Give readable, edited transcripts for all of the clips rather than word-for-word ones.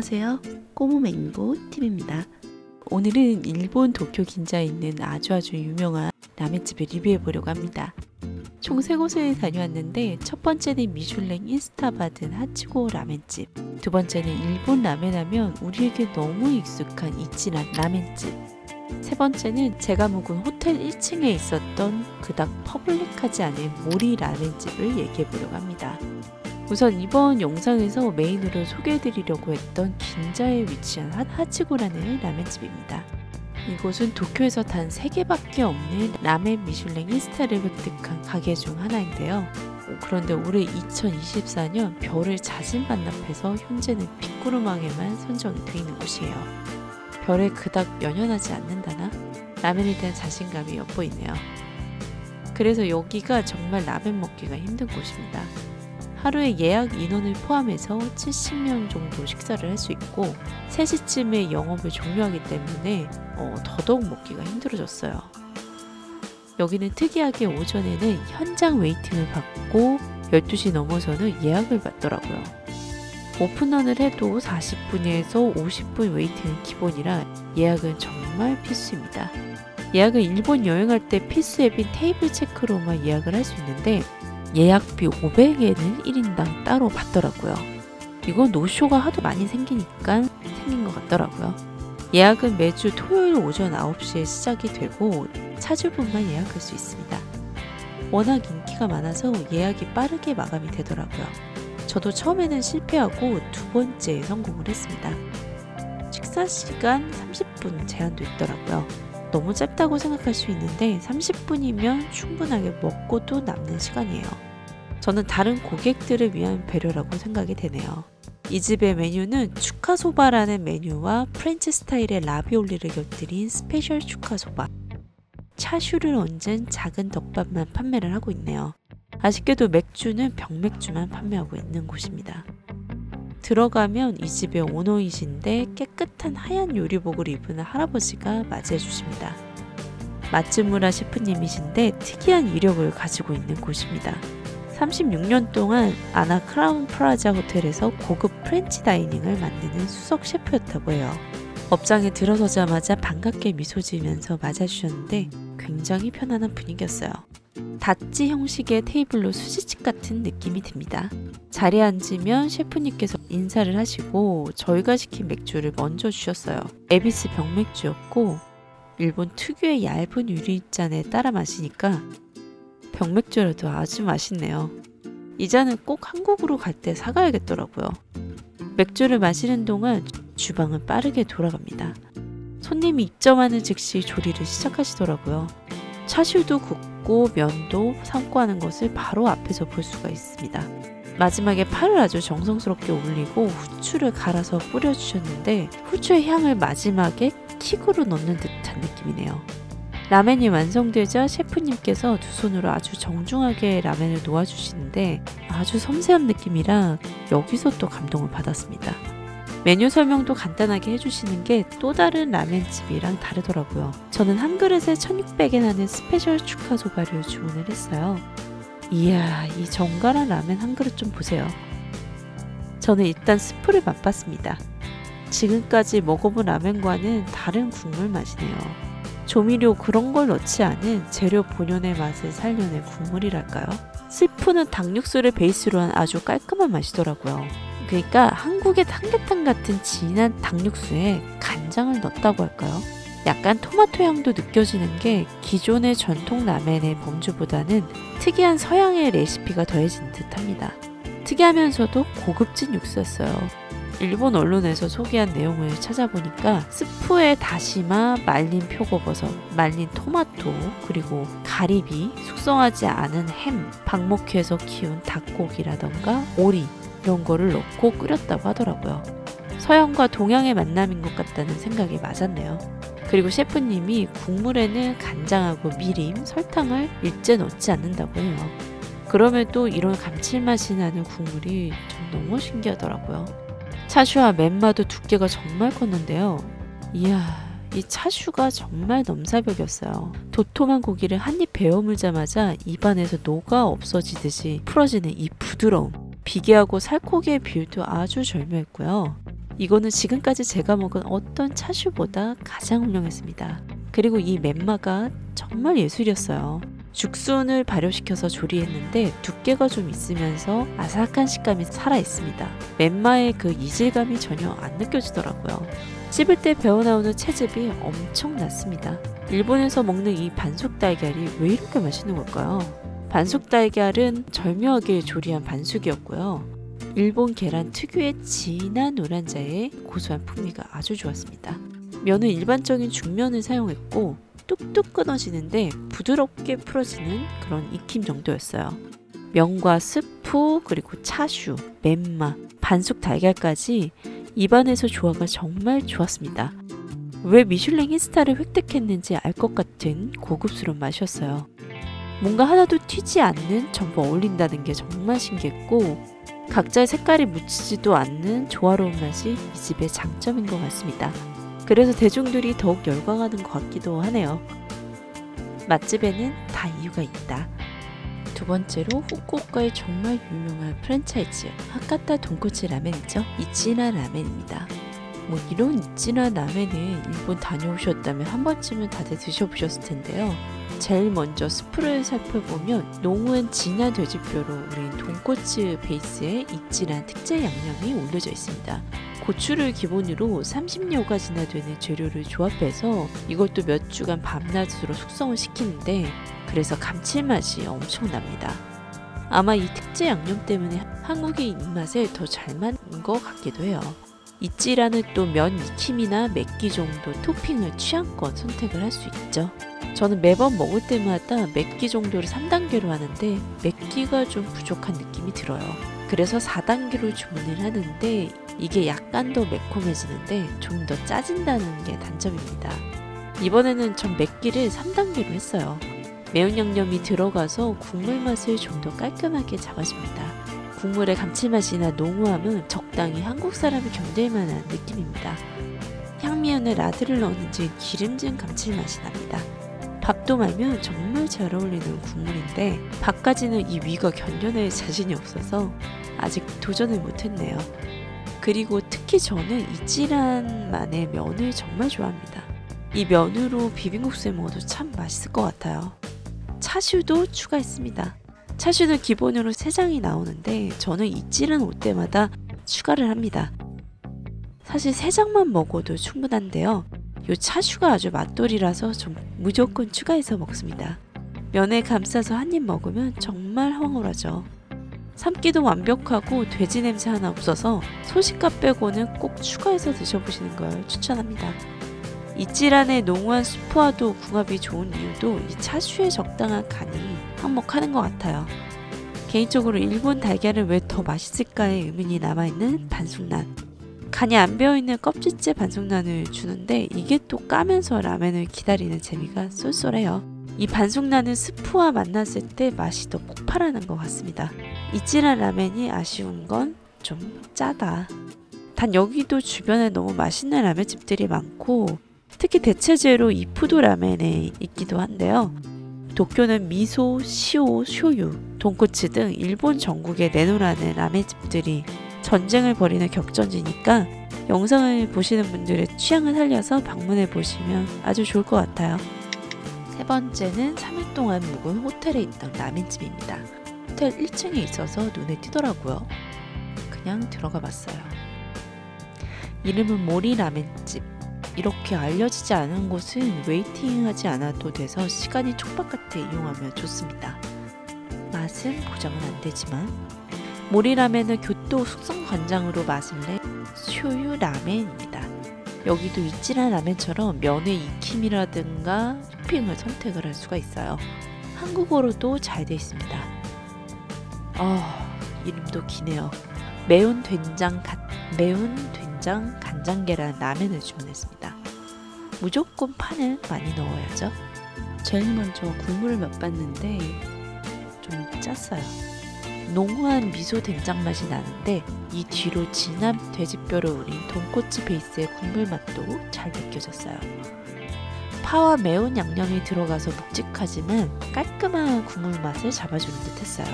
안녕하세요. 꼬모맹고 팀입니다. 오늘은 일본 도쿄 긴자에 있는 아주 유명한 라멘집을 리뷰해보려고 합니다. 총 3곳을 다녀왔는데 첫 번째는 미슐랭 인스타 받은 하치고 라멘집, 두 번째는 일본 라멘 하면 우리에게 너무 익숙한 이치란 라멘집, 세 번째는 제가 묵은 호텔 1층에 있었던 그닥 퍼블릭하지 않은 모리 라멘집을 얘기해보려고 합니다. 우선 이번 영상에서 메인으로 소개해드리려고 했던 긴자에 위치한 하치고라는 라멘집입니다. 이곳은 도쿄에서 단 3개밖에 없는 라멘 미슐랭 인스타를 획득한 가게 중 하나인데요. 그런데 올해 2024년 별을 잦은 반납해서 현재는 빅구르망에만 선정이 되어 있는 곳이에요. 별에 그닥 연연하지 않는다나? 라멘에 대한 자신감이 엿보이네요. 그래서 여기가 정말 라멘 먹기가 힘든 곳입니다. 하루에 예약 인원을 포함해서 70명 정도 식사를 할 수 있고 3시쯤에 영업을 종료하기 때문에 더더욱 먹기가 힘들어졌어요. 여기는 특이하게 오전에는 현장 웨이팅을 받고 12시 넘어서는 예약을 받더라고요. 오픈런을 해도 40분에서 50분 웨이팅은 기본이라 예약은 정말 필수입니다. 예약은 일본 여행할 때 필수 앱인 테이블 체크로만 예약을 할 수 있는데 예약비 500엔은 1인당 따로 받더라고요. 이건 노쇼가 하도 많이 생기니까 생긴 것 같더라고요. 예약은 매주 토요일 오전 9시에 시작이 되고 차주분만 예약할 수 있습니다. 워낙 인기가 많아서 예약이 빠르게 마감이 되더라고요. 저도 처음에는 실패하고 두 번째에 성공을 했습니다. 식사 시간 30분 제한도 있더라고요. 너무 짧다고 생각할 수 있는데 30분이면 충분하게 먹고도 남는 시간이에요. 저는 다른 고객들을 위한 배려라고 생각이 되네요. 이 집의 메뉴는 추카소바라는 메뉴와 프렌치 스타일의 라비올리를 곁들인 스페셜 추카소바, 차슈를 얹은 작은 덮밥만 판매를 하고 있네요. 아쉽게도 맥주는 병맥주만 판매하고 있는 곳입니다. 들어가면 이 집의 오너이신데 깨끗한 하얀 요리복을 입은 할아버지가 맞이해 주십니다. 마츠무라 셰프님이신데 특이한 이력을 가지고 있는 곳입니다. 36년 동안 아나 크라운 플라자 호텔에서 고급 프렌치 다이닝을 만드는 수석 셰프였다고 해요. 업장에 들어서자마자 반갑게 미소 지으면서 맞아주셨는데 굉장히 편안한 분위기였어요. 다찌 형식의 테이블로 수지집 같은 느낌이 듭니다. 자리에 앉으면 셰프님께서 인사를 하시고 저희가 시킨 맥주를 먼저 주셨어요. 에비스 병맥주였고 일본 특유의 얇은 유리잔에 따라 마시니까 병맥주라도 아주 맛있네요. 이 잔은 꼭 한국으로 갈 때 사가야겠더라고요. 맥주를 마시는 동안 주방은 빠르게 돌아갑니다. 손님이 입점하는 즉시 조리를 시작하시더라고요. 차슈도 굽고 면도 삶고 하는 것을 바로 앞에서 볼 수가 있습니다. 마지막에 파를 아주 정성스럽게 올리고 후추를 갈아서 뿌려주셨는데 후추의 향을 마지막에 킥으로 넣는 듯한 느낌이네요. 라멘이 완성되자 셰프님께서 두 손으로 아주 정중하게 라멘을 놓아주시는데 아주 섬세한 느낌이라 여기서 또 감동을 받았습니다. 메뉴 설명도 간단하게 해주시는 게 또 다른 라멘집이랑 다르더라고요. 저는 한 그릇에 1600엔 하는 스페셜 추카소바를 주문을 했어요. 이야, 이 정갈한 라멘 한 그릇 좀 보세요. 저는 일단 스프를 맛봤습니다. 지금까지 먹어본 라멘과는 다른 국물 맛이네요. 조미료 그런 걸 넣지 않은 재료 본연의 맛을 살려낸 국물이랄까요? 스프는 닭육수를 베이스로 한 아주 깔끔한 맛이더라고요. 그러니까 한국의 삼계탕 같은 진한 닭육수에 간장을 넣었다고 할까요? 약간 토마토 향도 느껴지는 게 기존의 전통 라멘의 범주보다는 특이한 서양의 레시피가 더해진 듯합니다. 특이하면서도 고급진 육수였어요. 일본 언론에서 소개한 내용을 찾아보니까 스프에 다시마, 말린 표고버섯, 말린 토마토, 그리고 가리비, 숙성하지 않은 햄, 방목회에서 키운 닭고기라던가 오리 이런 거를 넣고 끓였다고 하더라고요. 서양과 동양의 만남인 것 같다는 생각이 맞았네요. 그리고 셰프님이 국물에는 간장하고 미림, 설탕을 일제 넣지 않는다고 해요. 그럼에도 이런 감칠맛이 나는 국물이 좀 너무 신기하더라고요. 차슈와 멘마도 두께가 정말 컸는데요. 이야, 이 차슈가 정말 넘사벽이었어요. 도톰한 고기를 한 입 베어 물자마자 입안에서 녹아 없어지듯이 풀어지는 이 부드러움. 비계하고 살코기의 비율도 아주 절묘했고요. 이거는 지금까지 제가 먹은 어떤 차슈보다 가장 훌륭했습니다. 그리고 이 멘마가 정말 예술이었어요. 죽순을 발효시켜서 조리했는데 두께가 좀 있으면서 아삭한 식감이 살아있습니다. 멘마의 그 이질감이 전혀 안 느껴지더라고요. 씹을 때 배어나오는 채즙이 엄청났습니다. 일본에서 먹는 이 반숙 달걀이 왜 이렇게 맛있는 걸까요? 반숙 달걀은 절묘하게 조리한 반숙이었고요. 일본 계란 특유의 진한 노란자의 고소한 풍미가 아주 좋았습니다. 면은 일반적인 중면을 사용했고 뚝뚝 끊어지는데 부드럽게 풀어지는 그런 익힘 정도였어요. 면과 스프, 그리고 차슈, 멘마, 반숙 달걀까지 입안에서 조화가 정말 좋았습니다. 왜 미슐랭 흰스타를 획득했는지 알 것 같은 고급스러운 맛이었어요. 뭔가 하나도 튀지 않는 전부 어울린다는 게 정말 신기했고 각자의 색깔이 묻히지도 않는 조화로운 맛이 이 집의 장점인 것 같습니다. 그래서 대중들이 더욱 열광하는 것 같기도 하네요. 맛집에는 다 이유가 있다. 두 번째로 후쿠오카의 정말 유명한 프랜차이즈 하카타 돈코츠 라멘이죠. 이치라 라멘입니다. 뭐 이런 이치라 라멘은 일본 다녀오셨다면 한 번쯤은 다들 드셔보셨을 텐데요. 제일 먼저 스프를 살펴보면 농은 진한 돼지뼈로 우린 돈코츠 베이스에 이치란 특제 양념이 올려져 있습니다. 고추를 기본으로 30여가 지나되는 재료를 조합해서 이것도 몇 주간 밤낮으로 숙성을 시키는데 그래서 감칠맛이 엄청납니다. 아마 이 특제 양념 때문에 한국의 입맛에 더 잘 맞는 것 같기도 해요. 이치라는 또 면 익힘이나 맵기 정도 토핑을 취향껏 선택을 할 수 있죠. 저는 매번 먹을 때마다 맵기 정도를 3단계로 하는데 맵기가 좀 부족한 느낌이 들어요. 그래서 4단계로 주문을 하는데 이게 약간 더 매콤해지는데 좀 더 짜진다는 게 단점입니다. 이번에는 전 맵기를 3단계로 했어요. 매운 양념이 들어가서 국물 맛을 좀 더 깔끔하게 잡아줍니다. 국물의 감칠맛이나 농후함은 적당히 한국 사람이 견딜 만한 느낌입니다. 향미연에 라드를 넣었는지 기름진 감칠맛이 납니다. 밥도 말면 정말 잘 어울리는 국물인데 밥까지는 이 위가 견뎌낼 자신이 없어서 아직 도전을 못했네요. 그리고 특히 저는 이치란만의 면을 정말 좋아합니다. 이 면으로 비빔국수에 먹어도 참 맛있을 것 같아요. 차슈도 추가했습니다. 차슈는 기본으로 3장이 나오는데 저는 이치란 올 때마다 추가를 합니다. 사실 3장만 먹어도 충분한데요. 이 차슈가 아주 맛돌이라서 좀 무조건 추가해서 먹습니다. 면에 감싸서 한 입 먹으면 정말 황홀하죠. 삶기도 완벽하고 돼지 냄새 하나 없어서 소식값 빼고는 꼭 추가해서 드셔보시는 걸 추천합니다. 이치란의 농후한 수프와도 궁합이 좋은 이유도 이 차슈의 적당한 간이 한몫하는 것 같아요. 개인적으로 일본 달걀은 왜 더 맛있을까의 의문이 남아있는 반숙란. 간이 안 배어있는 껍질째 반숙란을 주는데 이게 또 까면서 라멘을 기다리는 재미가 쏠쏠해요. 이 반숙란은 스프와 만났을 때 맛이 더 폭발하는 것 같습니다. 이치란 라멘이 아쉬운 건 좀 짜다. 단 여기도 주변에 너무 맛있는 라멘집들이 많고 특히 대체제로 이푸드 라멘에 있기도 한데요. 도쿄는 미소, 시오, 쇼유, 돈코츠 등 일본 전국에 내놓으라는 라멘집들이 전쟁을 벌이는 격전지니까 영상을 보시는 분들의 취향을 살려서 방문해 보시면 아주 좋을 것 같아요. 세 번째는 3일 동안 묵은 호텔에 있던 라멘집입니다. 호텔 1층에 있어서 눈에 띄더라고요. 그냥 들어가 봤어요. 이름은 모리 라멘집. 이렇게 알려지지 않은 곳은 웨이팅하지 않아도 돼서 시간이 촉박할 때 이용하면 좋습니다. 맛은 보장은 안 되지만 모리 라멘은 교토 숙성 간장으로 맛을 낸 쇼유 라멘입니다. 여기도 이치란 라멘처럼 면의 익힘이라든가 토핑을 선택을 할 수가 있어요. 한국어로도 잘 되어 있습니다. 이름도 기네요. 매운 된장 간장계란 라멘을 주문했습니다. 무조건 파는 많이 넣어야죠. 제일 먼저 국물을 맛봤는데 좀 짰어요. 농후한 미소 된장 맛이 나는데 이 뒤로 진한 돼지뼈를 우린 돈코츠 베이스의 국물 맛도 잘 느껴졌어요. 파와 매운 양념이 들어가서 묵직하지만 깔끔한 국물 맛을 잡아주는 듯 했어요.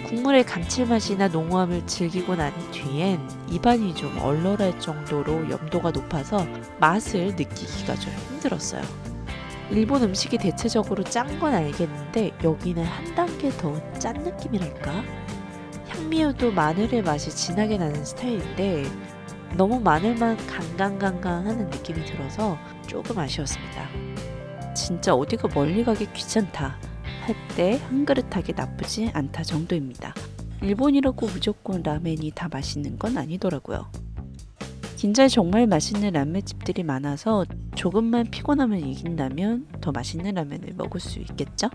국물의 감칠맛이나 농후함을 즐기고 난 뒤엔 입안이 좀 얼얼할 정도로 염도가 높아서 맛을 느끼기가 좀 힘들었어요. 일본 음식이 대체적으로 짠 건 알겠는데 여기는 한 단계 더 짠 느낌이랄까? 향미에도 마늘의 맛이 진하게 나는 스타일인데 너무 마늘만 강강강강하는 느낌이 들어서 조금 아쉬웠습니다. 진짜 어디가 멀리 가기 귀찮다 할 때 한 그릇 하기 나쁘지 않다 정도입니다. 일본이라고 무조건 라멘이 다 맛있는 건 아니더라고요. 긴자에 정말 맛있는 라멘집들이 많아서 조금만 피곤함을 이긴다면 더 맛있는 라멘을 먹을 수 있겠죠?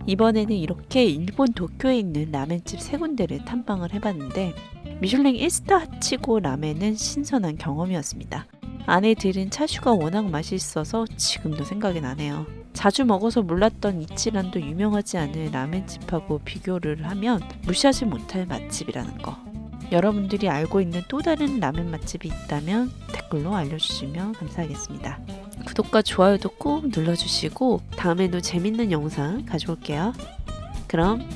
이번에는 이렇게 일본 도쿄에 있는 라멘집 3군데를 탐방을 해봤는데 미슐랭 1스타 치고 라멘은 신선한 경험이었습니다. 안에 들은 차슈가 워낙 맛있어서 지금도 생각이 나네요. 자주 먹어서 몰랐던 이치란도 유명하지 않은 라멘집하고 비교를 하면 무시하지 못할 맛집이라는 거. 여러분들이 알고 있는 또 다른 라멘 맛집이 있다면 댓글로 알려주시면 감사하겠습니다. 구독과 좋아요도 꼭 눌러주시고 다음에도 재밌는 영상 가져올게요. 그럼